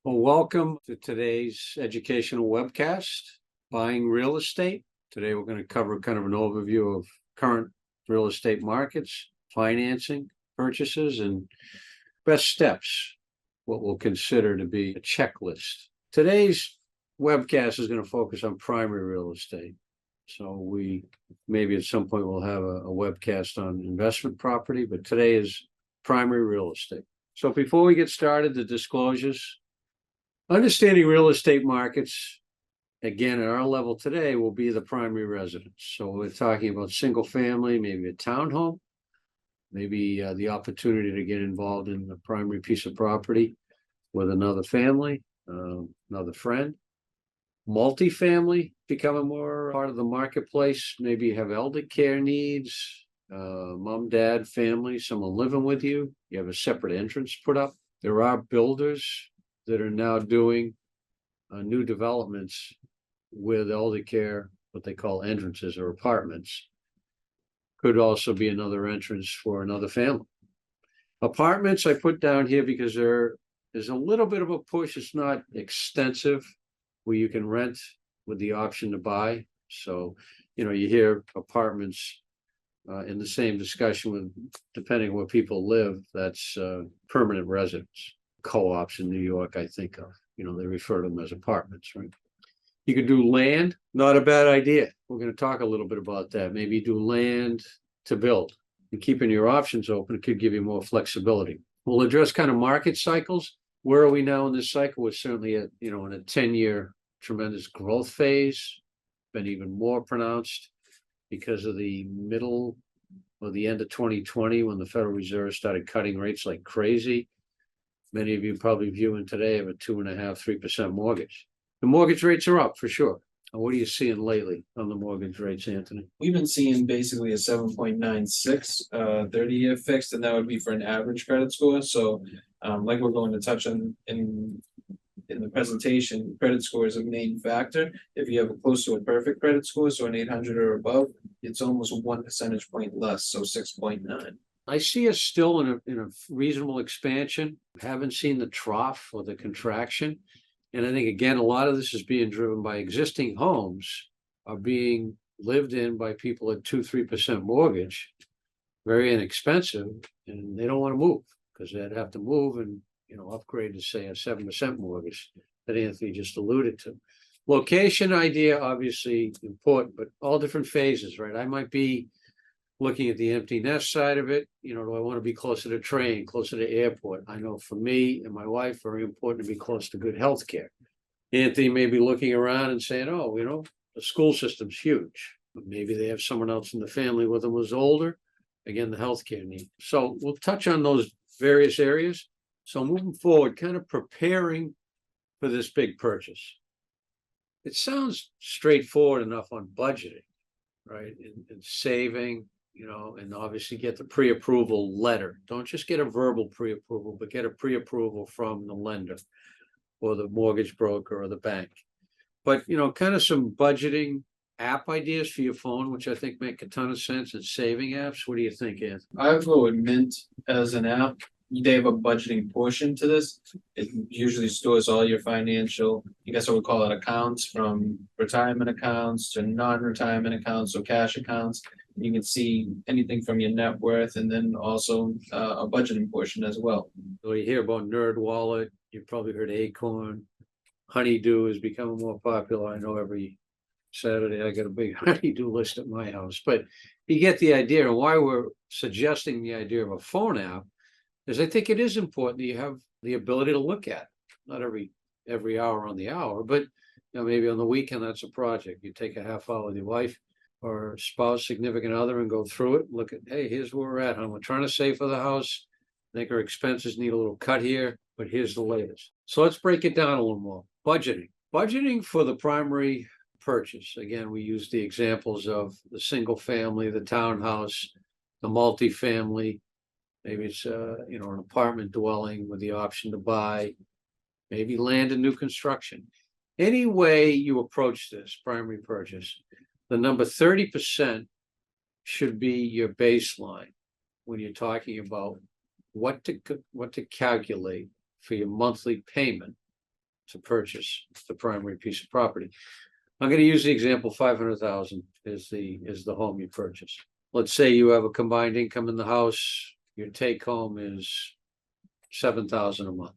Well, welcome to today's educational webcast, Buying Real Estate. Today, we're going to cover kind of an overview of current real estate markets, financing, purchases, and best steps, what we'll consider to be a checklist. Today's webcast is going to focus on primary real estate. So we maybe at some point we'll have a webcast on investment property, but today is primary real estate. So before we get started, the disclosures. Understanding real estate markets, again, at our level today, will be the primary residence. So we're talking about single family, maybe a townhome, maybe the opportunity to get involved in the primary piece of property with another family, another friend. Multifamily becoming more part of the marketplace. Maybe you have elder care needs, mom, dad, family, someone living with you. You have a separate entrance put up. There are builders that are now doing new developments with elder care, what they call entrances or apartments. Could also be another entrance for another family. Apartments I put down here because there is a little bit of a push. It's not extensive where you can rent with the option to buy. So, you hear apartments in the same discussion with, depending on where people live, that's permanent residence. Co-ops in New York, I think of, they refer to them as apartments, right? You could do land, not a bad idea. We're going to talk a little bit about that. Maybe do land to build and keeping your options open. It could give you more flexibility. We'll address kind of market cycles. Where are we now in this cycle? We're certainly at, in a 10-year tremendous growth phase, been even more pronounced because of the middle or the end of 2020 when the Federal Reserve started cutting rates like crazy. Many of you probably viewing today have a 2.5%, 3% mortgage. The mortgage rates are up for sure. And what are you seeing lately on the mortgage rates, Anthony? We've been seeing basically a 7.96 30-year fixed, and that would be for an average credit score. So like we're going to touch on in the presentation, credit score is a main factor. If you have a close to a perfect credit score, so an 800 or above, it's almost 1 percentage point less, so 6.9. I see us still in a reasonable expansion. Haven't seen the trough or the contraction. And I think, again, a lot of this is being driven by existing homes are being lived in by people at 2-3% mortgage, very inexpensive, and they don't want to move because they'd have to move and, upgrade to, say, a 7% mortgage that Anthony just alluded to. Location idea, obviously important, but all different phases, right? I might be looking at the empty nest side of it, do I want to be closer to train, closer to airport? I know for me and my wife, very important to be close to good health care. Anthony may be looking around and saying, oh, the school system's huge. But maybe they have someone else in the family with them who's older. Again, the healthcare need. So we'll touch on those various areas. So moving forward, kind of preparing for this big purchase. It sounds straightforward enough on budgeting, right? And saving, and obviously get the pre-approval letter. Don't just get a verbal pre-approval, but get a pre-approval from the lender or the mortgage broker or the bank. But, kind of some budgeting app ideas for your phone, which I think make a ton of sense, and saving apps. What do you think, Anthony? I go with Mint as an app. They have a budgeting portion to this. It usually stores all your financial, I guess I would call it accounts, from retirement accounts to non-retirement accounts, so cash accounts. You can see anything from your net worth, and then also a budgeting portion as well. So you hear about NerdWallet. You've probably heard Acorn. Honeydew is becoming more popular. I know every Saturday I got a big Honeydew list at my house. But you get the idea. And why we're suggesting the idea of a phone app is I think it is important that you have the ability to look at it. Not every hour on the hour, but maybe on the weekend that's a project. You take a half hour with your wife or spouse, significant other, and go through it. Look at, hey, here's where we're at. We're trying to save for the house. I think our expenses need a little cut here, but here's the latest. So let's break it down a little more. Budgeting for the primary purchase. Again, we use the examples of the single family, the townhouse, the multifamily. Maybe it's an apartment dwelling with the option to buy, maybe land and new construction. Any way you approach this primary purchase, the number 30% should be your baseline when you're talking about what to calculate for your monthly payment to purchase the primary piece of property. I'm going to use the example 500,000 is the home you purchase. Let's say you have a combined income in the house, your take home is 7,000 a month.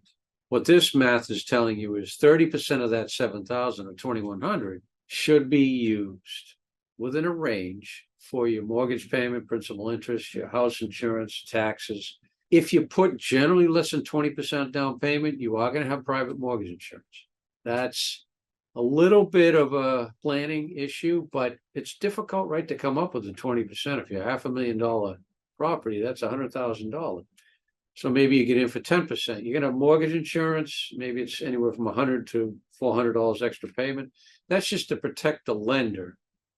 What this math is telling you is 30% of that 7,000 or 2,100 should be used within a range for your mortgage payment, principal interest, your house insurance, taxes. If you put generally less than 20% down payment, you are going to have private mortgage insurance. That's a little bit of a planning issue, but it's difficult, right, to come up with the 20%. If you're $500,000 property, that's $100,000. So maybe you get in for 10%. You're gonna have mortgage insurance, maybe it's anywhere from $100 to $400 extra payment. That's just to protect the lender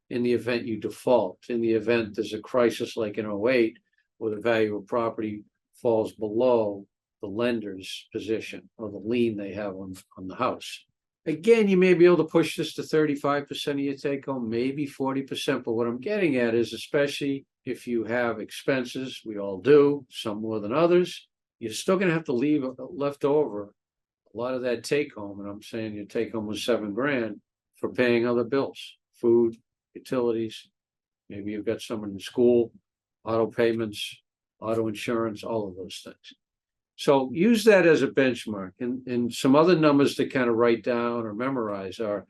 in the event you default, in the event there's a crisis like in 08, where the value of property falls below the lender's position or the lien they have on the house. Again, you may be able to push this to 35% of your take home, maybe 40%. But what I'm getting at is, especially if you have expenses, we all do, some more than others, you're still going to have to leave left over a lot of that take home. And I'm saying your take home was $7,000 for paying other bills, food, utilities. Maybe you've got someone in school, auto payments, auto insurance, all of those things. So use that as a benchmark. And some other numbers to kind of write down or memorize are,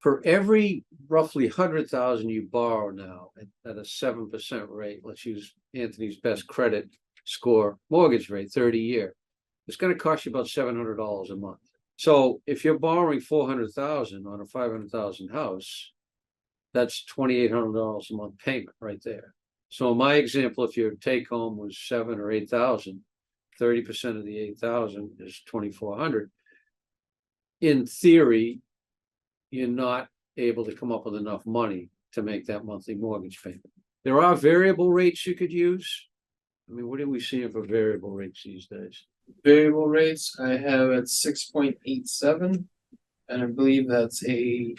for every roughly 100,000 you borrow now at a 7% rate, let's use Anthony's best credit score mortgage rate, 30-year, it's going to cost you about $700 a month. So if you're borrowing 400,000 on a 500,000 house, that's $2,800 a month payment right there. So in my example, if your take home was 7,000 or 8,000, 30% of the 8,000 is 2,400. In theory, you're not able to come up with enough money to make that monthly mortgage payment. There are variable rates you could use. I mean, what are we seeing for variable rates these days? Variable rates I have at 6.87, and I believe that's a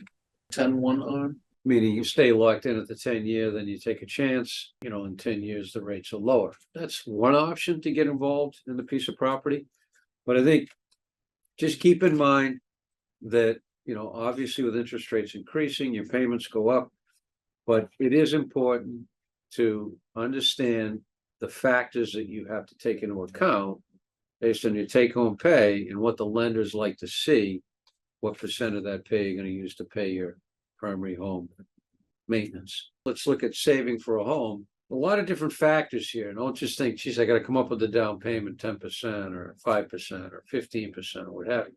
10-1 arm. Meaning you stay locked in at the 10-year, then you take a chance, in 10 years, the rates are lower. That's one option to get involved in the piece of property. But I think just keep in mind that, obviously with interest rates increasing, your payments go up, but it is important to understand the factors that you have to take into account based on your take-home pay and what the lenders like to see, what percent of that pay you're going to use to pay your primary home maintenance. Let's look at saving for a home. A lot of different factors here. Don't just think, geez, I got to come up with the down payment 10% or 5% or 15% or what have you.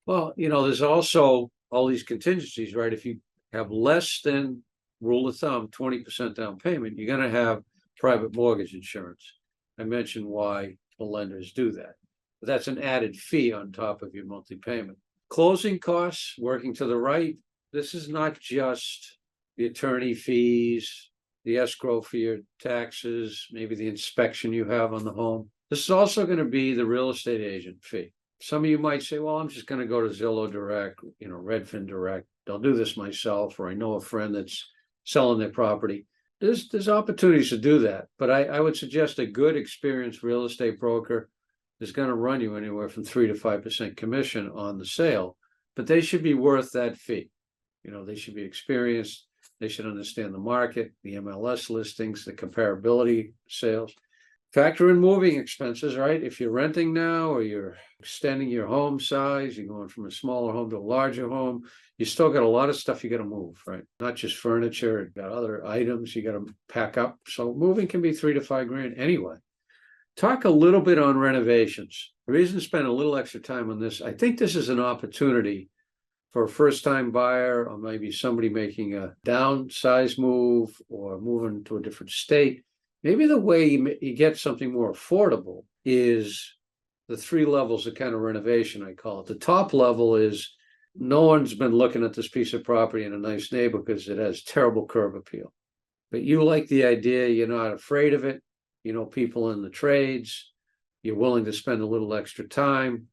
Well, there's also all these contingencies, right? If you have less than, rule of thumb, 20% down payment, you're going to have private mortgage insurance. I mentioned why the lenders do that. But that's an added fee on top of your monthly payment. Closing costs, working to the right. This is not just the attorney fees, the escrow for your taxes, maybe the inspection you have on the home. This is also going to be the real estate agent fee. Some of you might say, well, I'm just going to go to Zillow Direct, Redfin Direct. I'll do this myself, or I know a friend that's selling their property. There's opportunities to do that. But I would suggest a good, experienced real estate broker is going to run you anywhere from 3 to 5% commission on the sale. But they should be worth that fee. They should be experienced. They should understand the market, the MLS listings, the comparability sales. Factor in moving expenses, right? If you're renting now or you're extending your home size, you're going from a smaller home to a larger home, you still got a lot of stuff you got to move, right? Not just furniture, you got other items you got to pack up. So moving can be $3 to $5,000 anyway. Talk a little bit on renovations. The reason to spend a little extra time on this, I think this is an opportunity for a first-time buyer, or maybe somebody making a downsize move or moving to a different state. Maybe the way you get something more affordable is the 3 levels of kind of renovation, I call it. The top level is no one's been looking at this piece of property in a nice neighborhood because it has terrible curb appeal. But you like the idea, you're not afraid of it, people in the trades, you're willing to spend a little extra time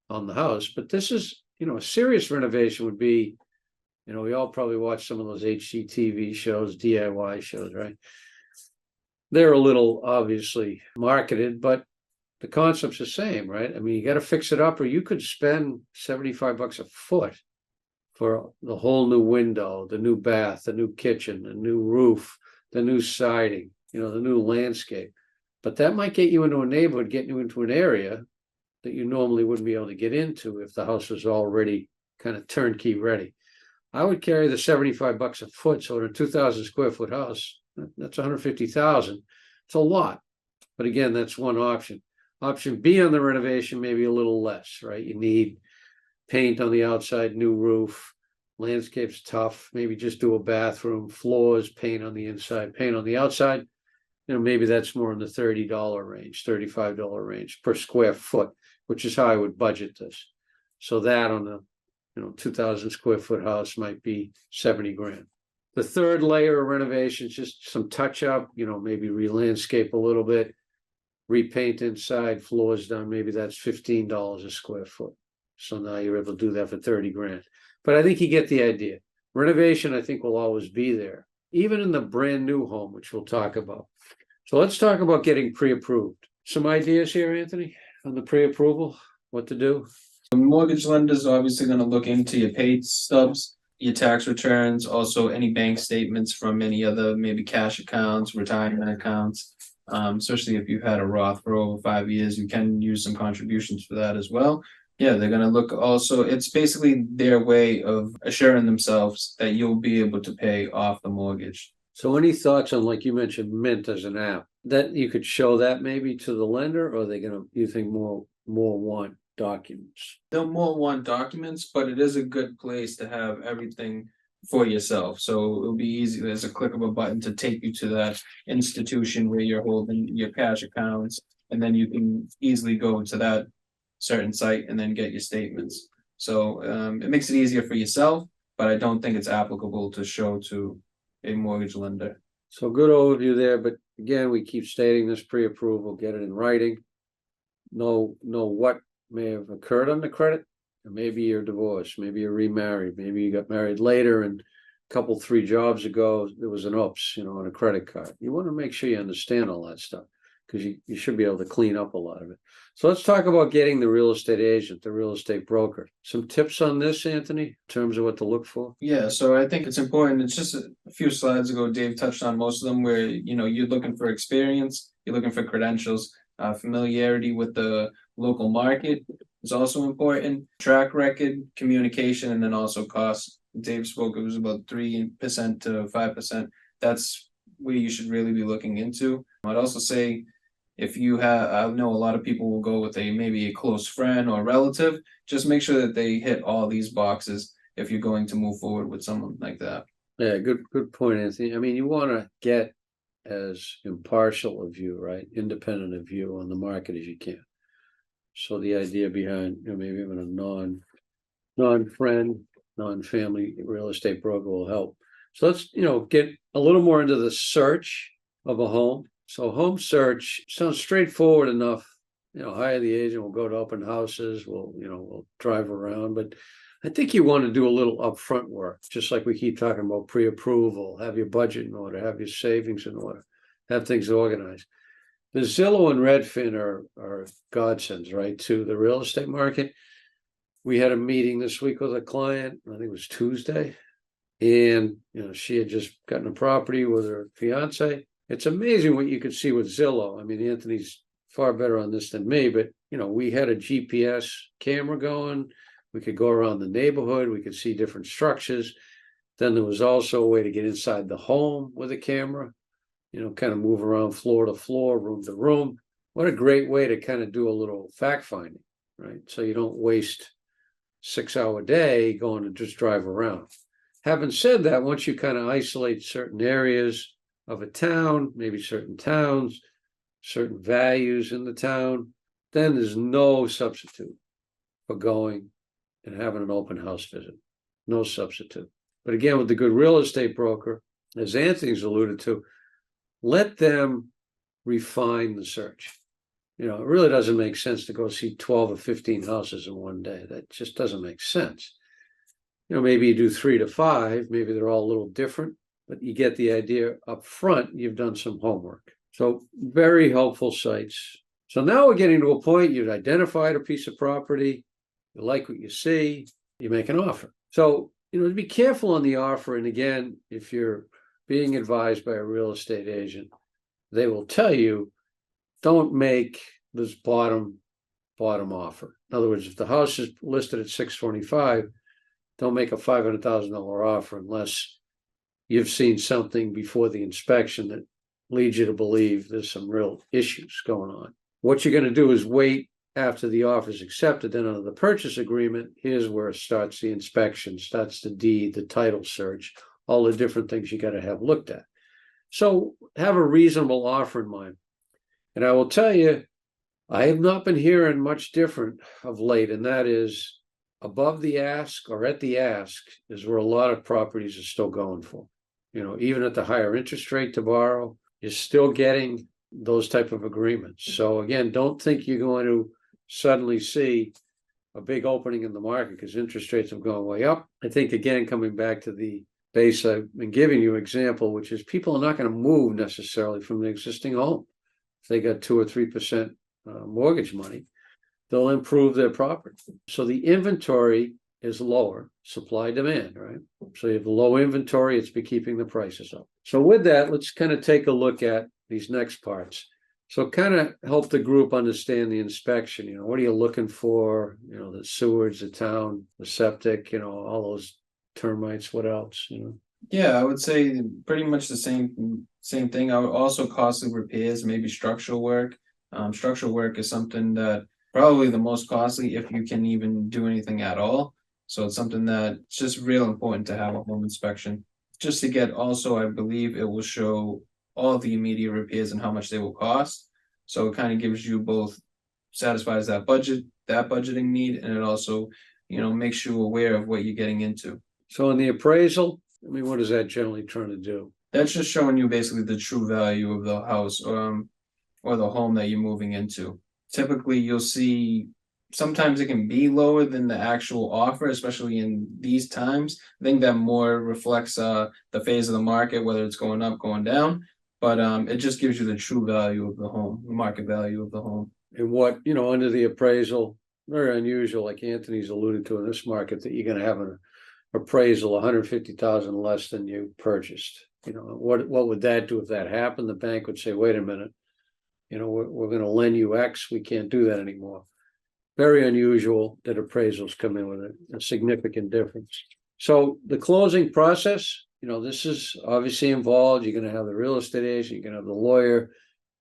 on the house. But this is, a serious renovation would be, we all probably watch some of those HGTV shows, DIY shows, right? They're a little obviously marketed, but the concept's the same, right? I mean, you got to fix it up, or you could spend $75 a foot for the whole new window, the new bath, the new kitchen, the new roof, the new siding, the new landscape. But that might get you into a neighborhood, get you into an area that you normally wouldn't be able to get into if the house was already kind of turnkey ready. I would carry the $75 a foot. So in a 2,000 square foot house, that's 150,000. It's a lot. But again, that's one option. Option B on the renovation, maybe a little less, right? You need paint on the outside, new roof, landscape's tough. Maybe just do a bathroom, floors, paint on the inside, paint on the outside. Maybe that's more in the $30 range, $35 range per square foot, which is how I would budget this. So that on a 2,000 square foot house might be 70 grand. The third layer of renovations, just some touch up, maybe re-landscape a little bit, repaint inside, floors done, maybe that's $15 a square foot. So now you're able to do that for 30 grand. But I think you get the idea. Renovation, I think, will always be there, even in the brand new home, which we'll talk about. So let's talk about getting pre-approved. Some ideas here, Anthony, on the pre-approval, what to do? The mortgage lender's obviously going to look into your pay stubs, your tax returns, also any bank statements from any other maybe cash accounts, retirement accounts. Especially if you've had a Roth for over 5 years, you can use some contributions for that as well. Yeah, they're going to look also, it's basically their way of assuring themselves that you'll be able to pay off the mortgage. So any thoughts on, like you mentioned, Mint as an app, that you could show that maybe to the lender, or are they going to, you think more want documents? They'll more want documents, but it is a good place to have everything for yourself. So it'll be easy. There's a click of a button to take you to that institution where you're holding your cash accounts, and then you can easily go to that certain site and then get your statements. So it makes it easier for yourself, but I don't think it's applicable to show to a mortgage lender. So good overview there, but again, we keep stating this pre-approval, get it in writing. Know what may have occurred on the credit. Maybe you're divorced, maybe you're remarried, maybe you got married later, and a couple, 3 jobs ago, there was an oops, on a credit card. You want to make sure you understand all that stuff, because you should be able to clean up a lot of it. So let's talk about getting the real estate agent, the real estate broker. Some tips on this, Anthony, in terms of what to look for? Yeah, so I think it's important. It's just a few slides ago, Dave touched on most of them, where, you're looking for experience, you're looking for credentials, familiarity with the local market is also important, track record, communication, and then also cost. Dave spoke, it was about 3% to 5%. That's where you should really be looking into. I'd also say, if you have, I know a lot of people will go with maybe a close friend or relative, just make sure that they hit all these boxes if you're going to move forward with someone like that. Yeah, good point, Anthony. I mean, you want to get as impartial a view, right? Independent of view on the market as you can. So the idea behind, maybe even a non-friend, non-family real estate broker will help. So let's, get a little more into the search of a home. So home search sounds straightforward enough. Hire the agent, we'll go to open houses, we'll drive around, but I think you want to do a little upfront work, just like we keep talking about pre-approval, have your budget in order, have your savings in order, have things organized. The Zillow and Redfin are godsends, right, to the real estate market. We had a meeting this week with a client, I think it was Tuesday, and she had just gotten a property with her fiance. It's amazing what you could see with Zillow. I mean, Anthony's far better on this than me, but we had a GPS camera going. We could go around the neighborhood. We could see different structures. Then there was also a way to get inside the home with a camera, kind of move around floor to floor, room to room. What a great way to kind of do a little fact finding, right? So you don't waste 6-hour day going to just drive around. Having said that, once you kind of isolate certain areas of a town, maybe certain towns, certain values in the town, then there's no substitute for going and having an open house visit. No substitute. But again, with the good real estate broker, as Anthony's alluded to, let them refine the search. It really doesn't make sense to go see 12 or 15 houses in one day. That just doesn't make sense. Maybe you do 3 to 5, maybe they're all a little different, but you get the idea up front, you've done some homework. So very helpful sites, So now we're getting to a point, you've identified a piece of property, you like what you see, you make an offer. So, to be careful on the offer. And again, if you're being advised by a real estate agent, they will tell you, don't make this bottom offer. In other words, if the house is listed at 625, don't make a $500,000 offer unless you've seen something before the inspection that leads you to believe there's some real issues going on. What you're going to do is wait after the offer is accepted. Then under the purchase agreement, here's where it starts the inspection, starts the deed, the title search, all the different things you got to have looked at. So have a reasonable offer in mind. And I will tell you, I have not been hearing much different of late, and that is above the ask or at the ask is where a lot of properties are still going for. Even at the higher interest rate to borrow, you're still getting those type of agreements. So again, don't think you're going to suddenly see a big opening in the market because interest rates have gone way up. I think, again, coming back to the base I've been giving you example, which is people are not going to move necessarily from the existing home. If they got 2 or 3% mortgage money, they'll improve their property. So the inventory is lower, supply demand, right? So you have low inventory, it's been keeping the prices up. So with that, let's kind of take a look at these next parts. So kind of help the group understand the inspection. What are you looking for? The sewage, the town, the septic, all those termites, what else? Yeah, I would say pretty much the same thing. I would also costly repairs, maybe structural work. Structural work is something that probably the most costly if you can even do anything at all. So it's something that's just real important to have a home inspection. Just to get also, I believe it will show all the immediate repairs and how much they will cost. So it kind of gives you both, satisfies that budgeting need, and it also, makes you aware of what you're getting into. So in the appraisal, what is that generally trying to do? That's just showing you basically the true value of the house or the home that you're moving into. Typically, you'll see sometimes it can be lower than the actual offer, especially in these times. I think that more reflects the phase of the market, whether it's going up, going down. But it just gives you the true value of the home, the market value of the home. And what, under the appraisal, very unusual, like Anthony's alluded to in this market, that you're going to have an appraisal 150,000 less than you purchased. What would that do if that happened? The bank would say, wait a minute, we're going to lend you X. We can't do that anymore. Very unusual that appraisals come in with a significant difference. So the closing process, this is obviously involved. You're going to have the real estate agent, you're going to have the lawyer,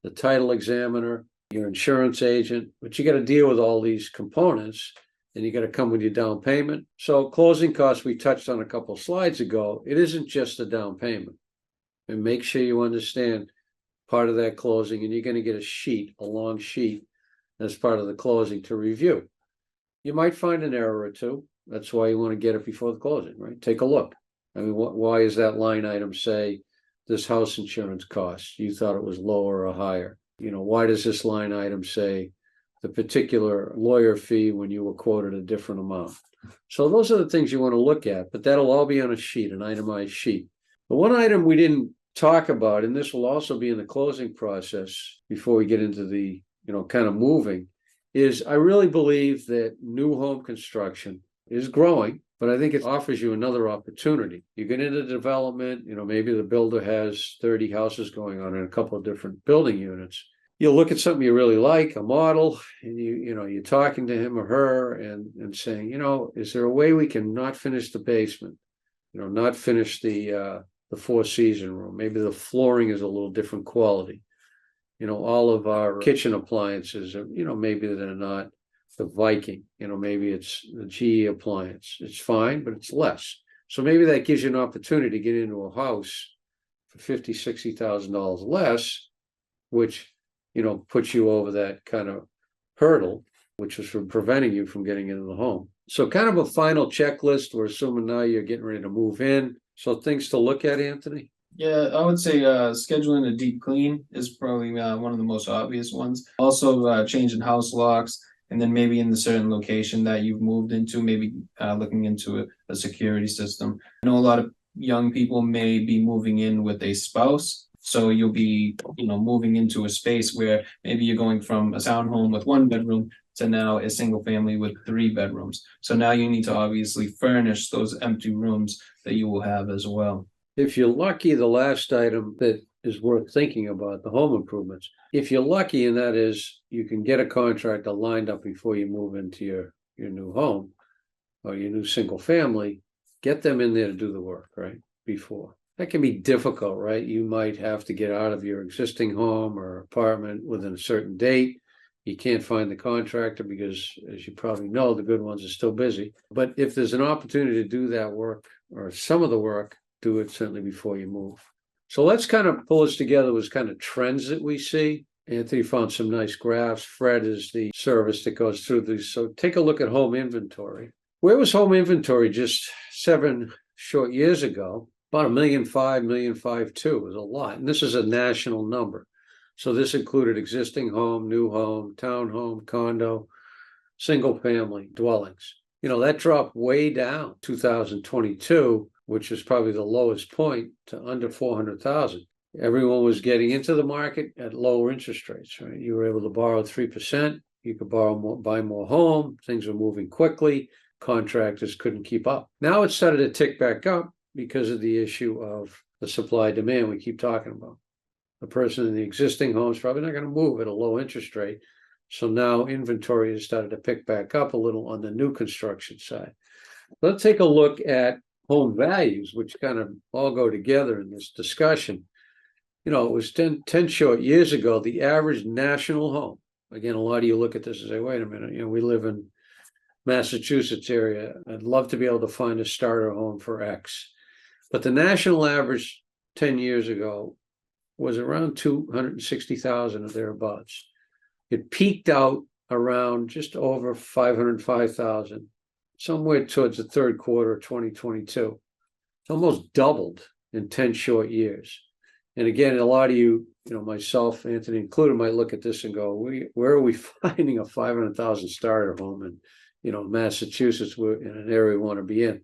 the title examiner, your insurance agent, but you got to deal with all these components, and you got to come with your down payment. So closing costs, we touched on a couple of slides ago. It isn't just a down payment. And make sure you understand part of that closing, and you're going to get a long sheet as part of the closing to review. You might find an error or two. That's why you want to get it before the closing, right? Take a look. Why is that line item say this house insurance cost? You thought it was lower or higher? Why does this line item say the particular lawyer fee when you were quoted a different amount? So those are the things you want to look at, but that'll all be on a sheet, an itemized sheet. But one item we didn't talk about, and this will also be in the closing process before we get into the, kind of moving, is I really believe that new home construction is growing, but I think it offers you another opportunity. You get into development, maybe the builder has 30 houses going on in a couple of different building units. You'll look at something you really like, a model, and you're talking to him or her and saying, is there a way we can not finish the basement, not finish the four-season room? Maybe the flooring is a little different quality. All of our kitchen appliances are, maybe they're not the Viking, maybe it's the GE appliance. It's fine, but it's less. So maybe that gives you an opportunity to get into a house for $50,000, $60,000 less, which, puts you over that kind of hurdle, which is from preventing you from getting into the home. So kind of a final checklist. We're assuming now you're getting ready to move in. So things to look at, Anthony? Yeah, I would say scheduling a deep clean is probably one of the most obvious ones. Also changing house locks, and then maybe in the certain location that you've moved into, maybe looking into a security system. I know a lot of young people may be moving in with a spouse. So you'll be, moving into a space where maybe you're going from a townhome with 1 bedroom to now a single family with 3 bedrooms. So now you need to obviously furnish those empty rooms that you will have as well. If you're lucky, the last item that is worth thinking about, the home improvements, if you're lucky, and that is you can get a contractor lined up before you move into your new home or your new single family, get them in there to do the work, right? Before. That can be difficult, right? You might have to get out of your existing home or apartment within a certain date. You can't find the contractor because, as you probably know, the good ones are still busy. But if there's an opportunity to do that work or some of the work, do it certainly before you move. So let's kind of pull this together with kind of trends that we see. Anthony found some nice graphs. Fred is the service that goes through these. So take a look at home inventory. Where was home inventory just 7 short years ago? About 1.5 million, 1.5 was a lot. And this is a national number. So this included existing home, new home, townhome, condo, single family dwellings. That dropped way down 2022, which is probably the lowest point, to under 400,000. Everyone was getting into the market at lower interest rates, right? You were able to borrow 3%. You could borrow more, buy more home. Things were moving quickly. Contractors couldn't keep up. Now it started to tick back up because of the issue of the supply demand we keep talking about. The person in the existing home is probably not going to move at a low interest rate. So now inventory has started to pick back up a little on the new construction side. Let's take a look at home values, which kind of all go together in this discussion. It was 10 short years ago, the average national home. Again, a lot of you look at this and say, wait a minute, we live in Massachusetts area. I'd love to be able to find a starter home for X. But the national average 10 years ago was around 260,000 or thereabouts. It peaked out around just over 505,000, somewhere towards the third quarter of 2022. It's almost doubled in 10 short years. And again, a lot of you, myself, Anthony included, might look at this and go, where are we finding a 500,000 starter home in, Massachusetts, we're in an area we want to be in?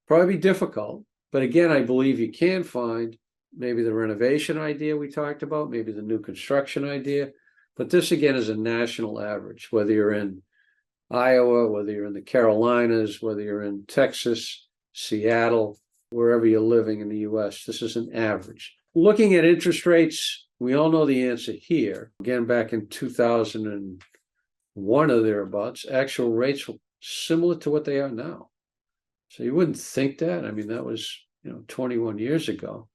Probably be difficult. But again, I believe you can find maybe the renovation idea we talked about, maybe the new construction idea. But this, again, is a national average, whether you're in Iowa, whether you're in the Carolinas, whether you're in Texas, Seattle, wherever you're living in the US, this is an average. Looking at interest rates, we all know the answer here. Again, back in 2001 or thereabouts, actual rates were similar to what they are now. So you wouldn't think that. I mean, that was, 21 years ago.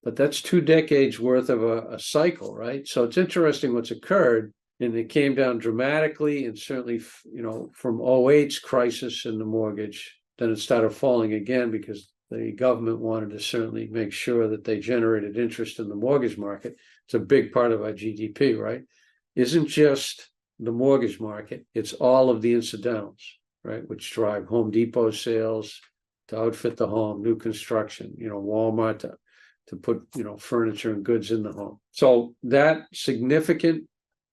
But that's 2 decades worth of a cycle, right? So it's interesting what's occurred. And it came down dramatically, and certainly, from 2008's crisis in the mortgage, then it started falling again because the government wanted to certainly make sure that they generated interest in the mortgage market. It's a big part of our GDP, right? Isn't just the mortgage market, it's all of the incidentals, right? Which drive Home Depot sales to outfit the home, new construction, Walmart to put, furniture and goods in the home. So that significant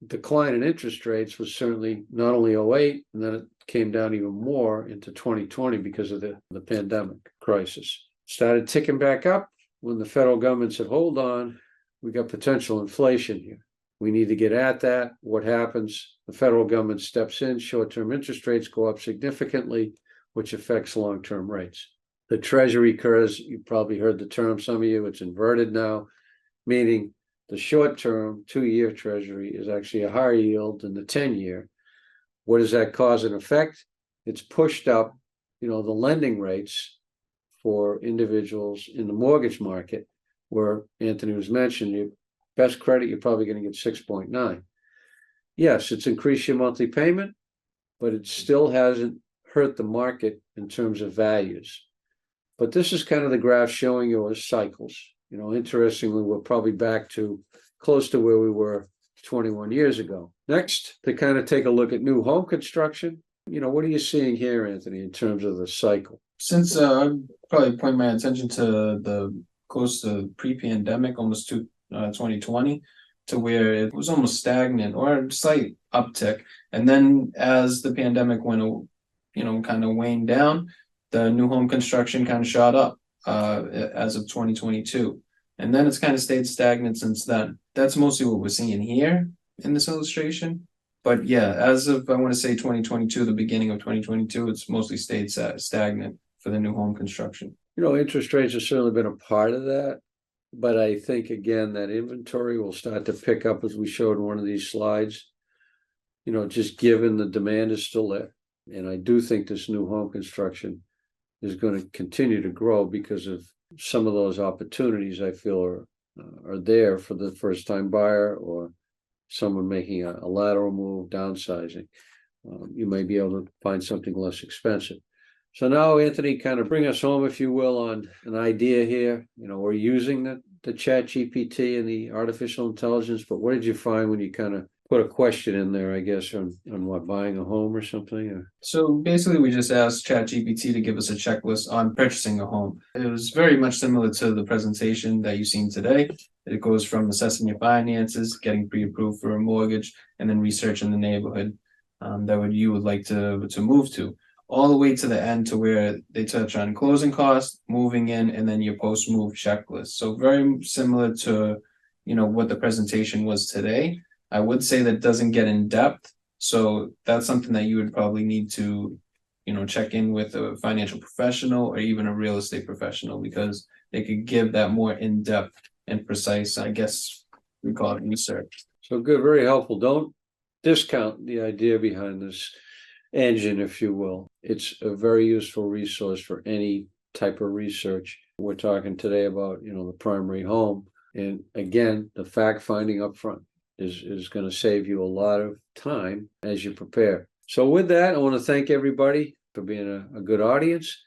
decline in interest rates was certainly not only 2008, and then it came down even more into 2020 because of the pandemic crisis. Started ticking back up when the federal government said, hold on, we got potential inflation here. We need to get at that. What happens? The federal government steps in, short-term interest rates go up significantly, which affects long-term rates. The Treasury curve, you probably heard the term, some of you, it's inverted now, meaning the short-term 2-year Treasury is actually a higher yield than the 10-year. What does that cause in effect? It's pushed up, the lending rates for individuals in the mortgage market, where Anthony was mentioning, your best credit, you're probably going to get 6.9. Yes, it's increased your monthly payment, but it still hasn't hurt the market in terms of values. But this is kind of the graph showing you as cycles. Interestingly, we're probably back to close to where we were 21 years ago. Next, to kind of take a look at new home construction, what are you seeing here, Anthony, in terms of the cycle? Since I'd probably point my attention to the close to pre-pandemic, almost to 2020, to where it was almost stagnant or a slight uptick. And then as the pandemic went, kind of waned down, the new home construction kind of shot up as of 2022. And then it's kind of stayed stagnant since then. That's mostly what we're seeing here in this illustration. But yeah, as of, I want to say 2022, the beginning of 2022, it's mostly stayed stagnant for the new home construction. Interest rates have certainly been a part of that. But I think, again, that inventory will start to pick up as we showed in one of these slides. Just given the demand is still there. And I do think this new home construction is going to continue to grow because of some of those opportunities I feel are there for the first time buyer or someone making a lateral move, downsizing. You may be able to find something less expensive. So now, Anthony, kind of bring us home, if you will, on an idea here. We're using the Chat GPT and the artificial intelligence, but what did you find when you kind of put a question in there, I guess, on what, buying a home or something? Or? So basically, we just asked ChatGPT to give us a checklist on purchasing a home. It was very much similar to the presentation that you've seen today. It goes from assessing your finances, getting pre-approved for a mortgage, and then researching the neighborhood that you would like to move to, all the way to the end to where they touch on closing costs, moving in, and then your post-move checklist. So very similar to what the presentation was today. I would say that doesn't get in depth. So that's something that you would probably need to, check in with a financial professional or even a real estate professional, because they could give that more in-depth and precise, I guess we call it research. So good, very helpful. Don't discount the idea behind this engine, if you will. It's a very useful resource for any type of research. We're talking today about, the primary home. And again, the fact finding up front is going to save you a lot of time as you prepare. So with that, I want to thank everybody for being a good audience.